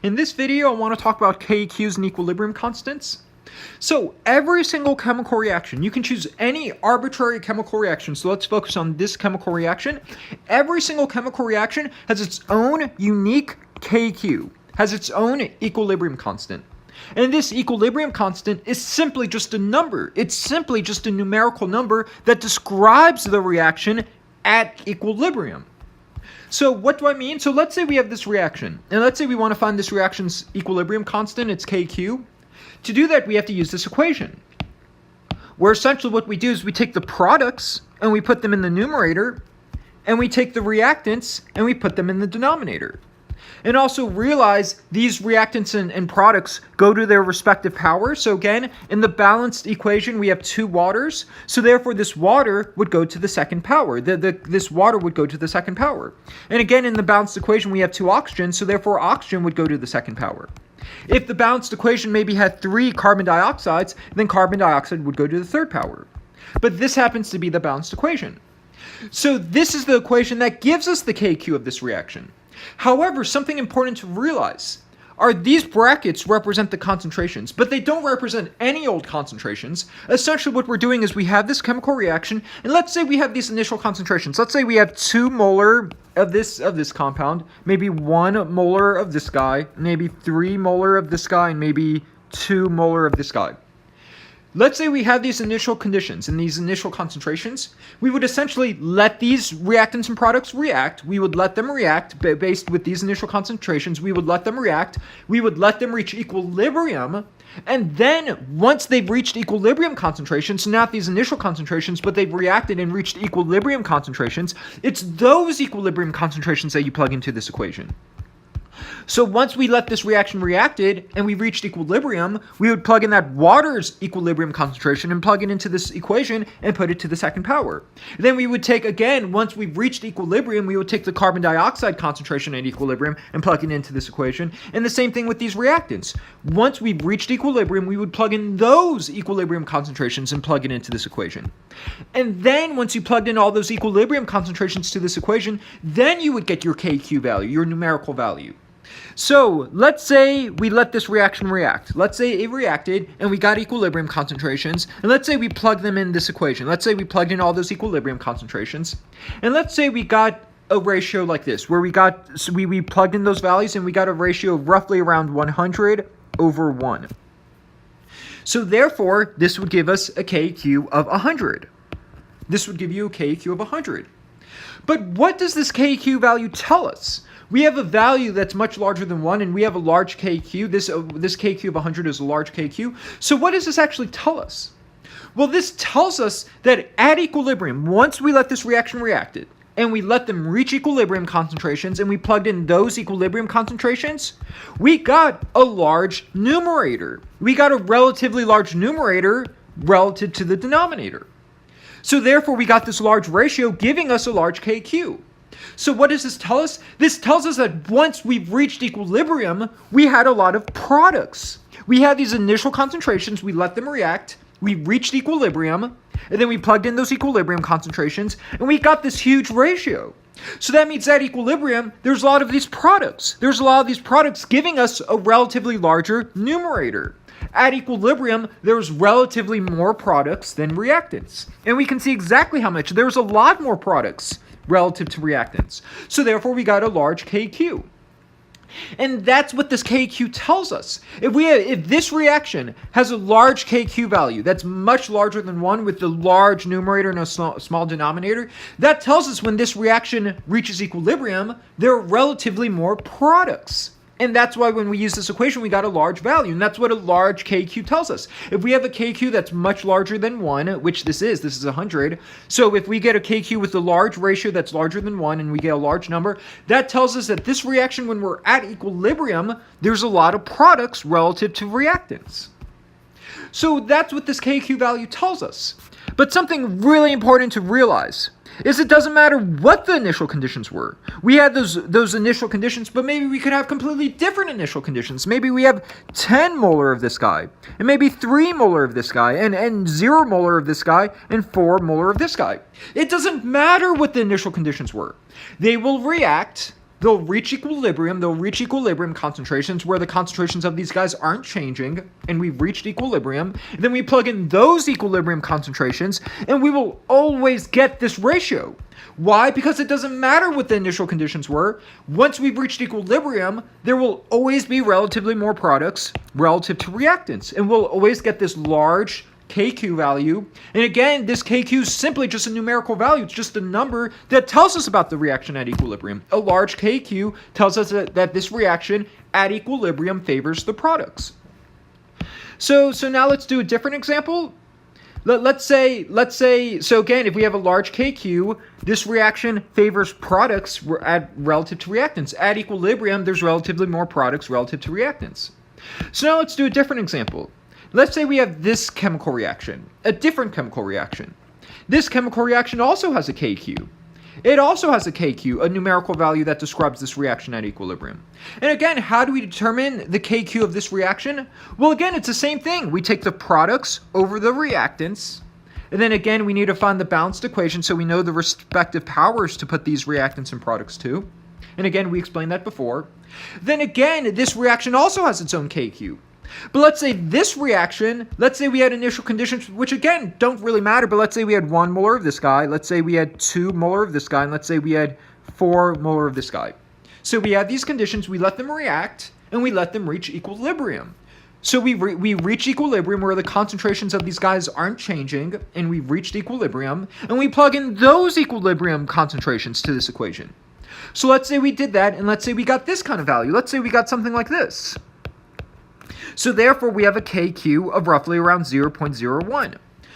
In this video, I want to talk about KEQs and equilibrium constants. So every single chemical reaction, you can choose any arbitrary chemical reaction. So let's focus on this chemical reaction. Every single chemical reaction has its own unique KEQ, has its own equilibrium constant. And this equilibrium constant is simply just a number. It's simply just a numerical number that describes the reaction at equilibrium. So what do I mean? So let's say we have this reaction, and let's say we want to find this reaction's equilibrium constant, it's KQ. To do that, we have to use this equation, where essentially what we do is we take the products and we put them in the numerator, and we take the reactants and we put them in the denominator. And also realize these reactants and products go to their respective powers. So again, in the balanced equation, we have two waters. So therefore, this water would go to the second power. This water would go to the second power. And again, in the balanced equation, we have two oxygen. So therefore, oxygen would go to the second power. If the balanced equation maybe had three carbon dioxides, then carbon dioxide would go to the third power. But this happens to be the balanced equation. So this is the equation that gives us the KQ of this reaction. However, something important to realize are these brackets represent the concentrations, but they don't represent any old concentrations. Essentially what we're doing is we have this chemical reaction, and let's say we have these initial concentrations. Let's say we have 2 molar of this compound, maybe 1 molar of this guy, maybe 3 molar of this guy, and maybe 2 molar of this guy. Let's say we have these initial conditions and these initial concentrations. We would essentially let these reactants and products react. We would let them react based with these initial concentrations. We would let them react. We would let them reach equilibrium. And then once they've reached equilibrium concentrations, not these initial concentrations, but they've reacted and reached equilibrium concentrations, it's those equilibrium concentrations that you plug into this equation. So once we let this reaction reacted and we reached equilibrium, we would plug in that water's equilibrium concentration and plug it into this equation and put it to the second power. Then we would take, again, once we've reached equilibrium, we would take the carbon dioxide concentration at equilibrium and plug it into this equation. And the same thing with these reactants. Once we've reached equilibrium, we would plug in those equilibrium concentrations and plug it into this equation. And then once you plugged in all those equilibrium concentrations to this equation, then you would get your KQ value, your numerical value. So let's say we let this reaction react. Let's say it reacted and we got equilibrium concentrations. And let's say we plug them in this equation. Let's say we plugged in all those equilibrium concentrations. And let's say we got a ratio like this, where we plugged in those values and we got a ratio of roughly around 100/1. So therefore, this would give us a KQ of 100. This would give you a KQ of 100. But what does this KQ value tell us? We have a value that's much larger than 1, and we have a large KQ. This KQ of 100 is a large KQ. So what does this actually tell us? Well, this tells us that at equilibrium, once we let this reaction reacted, and we let them reach equilibrium concentrations, and we plugged in those equilibrium concentrations, we got a large numerator. We got a relatively large numerator relative to the denominator. So therefore, we got this large ratio giving us a large KQ. So what does this tell us? This tells us that once we've reached equilibrium, we had a lot of products. We had these initial concentrations, we let them react, we reached equilibrium, and then we plugged in those equilibrium concentrations, and we got this huge ratio. So that means at equilibrium, there's a lot of these products. There's a lot of these products giving us a relatively larger numerator. At equilibrium, there's relatively more products than reactants. And we can see exactly how much. There's a lot more products relative to reactants. So therefore, we got a large KQ. And that's what this KQ tells us. If this reaction has a large KQ value that's much larger than 1 with the large numerator and a small denominator, that tells us when this reaction reaches equilibrium, there are relatively more products. And that's why when we use this equation, we got a large value. And that's what a large KQ tells us. If we have a KQ that's much larger than 1, which this is 100. So if we get a KQ with a large ratio that's larger than 1 and we get a large number, that tells us that this reaction, when we're at equilibrium, there's a lot of products relative to reactants. So that's what this KQ value tells us. But something really important to realize is it doesn't matter what the initial conditions were. We had those initial conditions, but maybe we could have completely different initial conditions. Maybe we have 10 molar of this guy, and maybe 3 molar of this guy, and 0 molar of this guy, and 4 molar of this guy. It doesn't matter what the initial conditions were. They will react, they'll reach equilibrium. They'll reach equilibrium concentrations where the concentrations of these guys aren't changing, and we've reached equilibrium. And then we plug in those equilibrium concentrations, and we will always get this ratio. Why? Because it doesn't matter what the initial conditions were. Once we've reached equilibrium, there will always be relatively more products relative to reactants, and we'll always get this large KQ value. And again, this KQ is simply just a numerical value. It's just a number that tells us about the reaction at equilibrium. A large KQ tells us that this reaction at equilibrium favors the products. So now let's do a different example. Let's say, so again, if we have a large KQ, this reaction favors products relative to reactants. At equilibrium, there's relatively more products relative to reactants. So now let's do a different example. Let's say we have this chemical reaction, a different chemical reaction. This chemical reaction also has a KQ. It also has a KQ, a numerical value that describes this reaction at equilibrium. And again, how do we determine the KQ of this reaction? Well, again, it's the same thing. We take the products over the reactants, and then again, we need to find the balanced equation so we know the respective powers to put these reactants and products to. And again, we explained that before. Then again, this reaction also has its own KQ. But let's say this reaction, let's say we had initial conditions, which again, don't really matter, but let's say we had 1 molar of this guy, let's say we had 2 molar of this guy, and let's say we had 4 molar of this guy. So we have these conditions, we let them react, and we let them reach equilibrium. So we reach equilibrium where the concentrations of these guys aren't changing, and we've reached equilibrium, and we plug in those equilibrium concentrations to this equation. So let's say we did that, and let's say we got this kind of value. Let's say we got something like this. So therefore, we have a KQ of roughly around 0.01.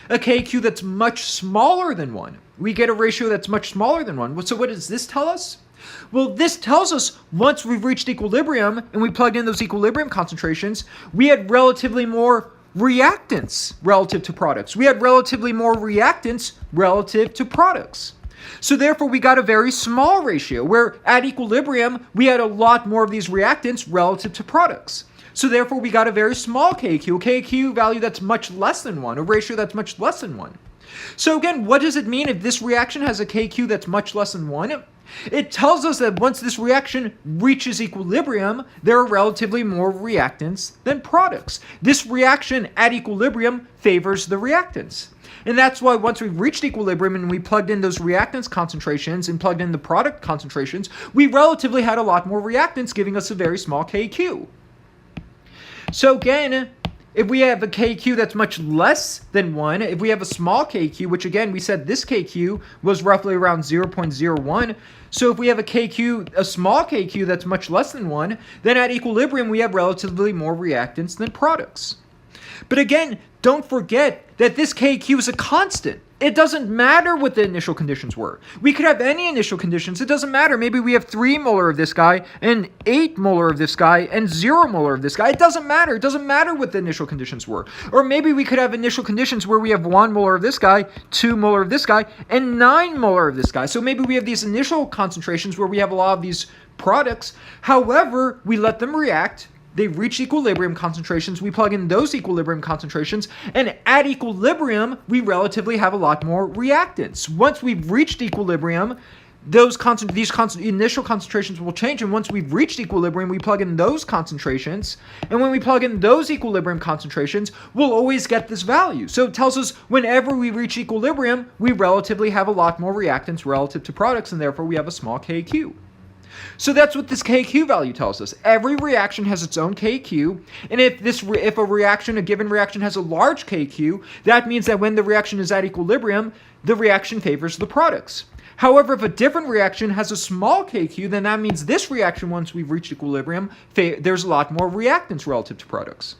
A KQ that's much smaller than 1. We get a ratio that's much smaller than 1. So what does this tell us? Well, this tells us once we've reached equilibrium and we plugged in those equilibrium concentrations, we had relatively more reactants relative to products. We had relatively more reactants relative to products. So therefore, we got a very small ratio where at equilibrium, we had a lot more of these reactants relative to products. So therefore, we got a very small KQ, a KQ value that's much less than 1, a ratio that's much less than 1. So again, what does it mean if this reaction has a KQ that's much less than 1? It tells us that once this reaction reaches equilibrium, there are relatively more reactants than products. This reaction at equilibrium favors the reactants. And that's why once we've reached equilibrium and we plugged in those reactants concentrations and plugged in the product concentrations, we relatively had a lot more reactants, giving us a very small KQ. So again, if we have a KQ that's much less than 1, if we have a small KQ, which again, we said this KQ was roughly around 0.01. So if we have a small KQ that's much less than 1, then at equilibrium, we have relatively more reactants than products. But again, don't forget that this KQ is a constant. It doesn't matter what the initial conditions were. We could have any initial conditions. It doesn't matter. Maybe we have 3 molar of this guy and 8 molar of this guy and 0 molar of this guy. It doesn't matter. It doesn't matter what the initial conditions were. Or maybe we could have initial conditions where we have 1 molar of this guy, 2 molar of this guy, and 9 molar of this guy. So maybe we have these initial concentrations where we have a lot of these products. However, we let them react. They reach equilibrium concentrations, we plug in those equilibrium concentrations, and at equilibrium, we relatively have a lot more reactants. Once we've reached equilibrium, these initial concentrations will change, and once we've reached equilibrium, we plug in those concentrations, and when we plug in those equilibrium concentrations, we'll always get this value. So it tells us whenever we reach equilibrium, we relatively have a lot more reactants relative to products, and therefore we have a small KQ. So that's what this KQ value tells us. Every reaction has its own KQ, and if a given reaction has a large KQ, that means that when the reaction is at equilibrium, the reaction favors the products. However, if a different reaction has a small KQ, then that means this reaction, once we've reached equilibrium, there's a lot more reactants relative to products.